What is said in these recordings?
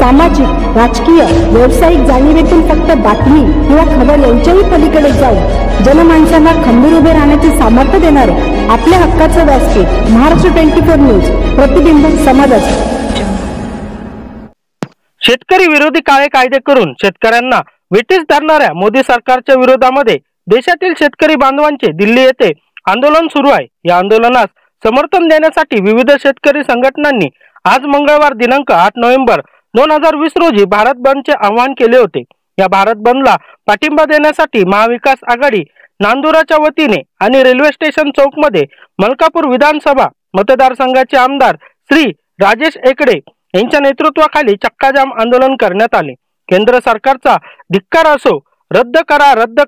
सामाजिक, राजकीय, व्यावसायिक जाणीवेतून फक्त बातमी किंवा खबर यांच्याही पलीकडे जाऊन जनमानसांना खंबीर उभे राहण्याचे सामर्थ्य देणारे आपल्या हक्काचं व्यासपीठ महाराष्ट्र 24 न्यूज, प्रतिबिंब समाजाचे। शेतकरी विरोधी काळे कायदे करून शेतकऱ्यांना वेठीस धरणाऱ्या मोदी सरकारच्या विरोधामध्ये देशातील शेतकरी बांधवांचे दिल्ली येथे आंदोलन सुरू आहे। या आंदोलनास समर्थन देण्यासाठी विविध शेतकरी संघटनांनी आज मंगळवार दिनांक 8 नोव्हेंबर 2020 रोजी भारत बंदचे आवाहन केले होते। या भारत बंदला पाठिंबा देण्यासाठी महाविकास आघाडी नांदुराच्या वतीने आणि रेल्वे स्टेशन चौक मध्ये मलकापूर विधानसभा मतदारसंघाचे आमदार श्री राजेश एकडे यांच्या नेतृत्वाखाली चक्काजाम आंदोलन करण्यात आले। केंद्र सरकारचा धिक्कार असो, रद्द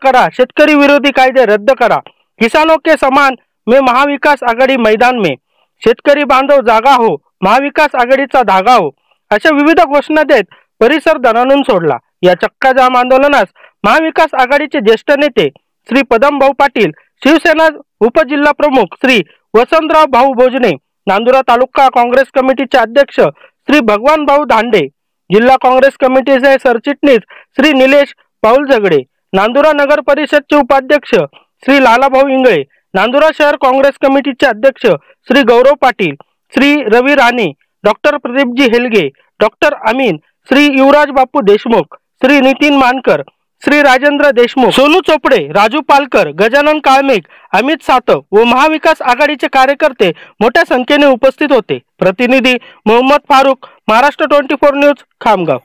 करा शेतकरी विरोधी कायदे रद्द करा, किसानों के समान में महाविकास आघाडी मैदान में, शेतकरी बांधव जागा हो, महाविकास आघाडीचा धागा हो, अशा विविध घोषणा देत परिसर दणाणून सोडला। या चक्काजाम आंदोलनास महाविकास आघाडीचे ज्येष्ठ नेते श्री पदमभाऊ पाटील, शिवसेना उपजिल्हा प्रमुख श्री वसंतराव भाऊ भोजने, नांदुरा तालुका काँग्रेस कमिटीचे अध्यक्ष श्री भगवान भाऊ धांडे, जिल्हा काँग्रेस कमिटीचे सरचिटणीस श्री निलेश पाऊल झगडे, नांदुरा नगर परिषदचे उपाध्यक्ष श्री लालाभाऊ इंगळे, नांदुरा शहर काँग्रेस कमिटीचे अध्यक्ष श्री गौरव पाटील, श्री रवी राणे, डॉक्टर प्रदीपजी हेलगे, डॉक्टर अमीन, श्री युवराज बापू देशमुख, श्री नितीन मानकर, श्री राजेंद्र देशमुख, सोनू चोपडे, राजू पालकर, गजानन काळमेघ, अमित सातव व महाविकास आघाडीचे कार्यकर्ते मोठ्या संख्येने उपस्थित होते। प्रतिनिधी मोहम्मद फारूक, महाराष्ट्र 24 न्यूज, खामगाव।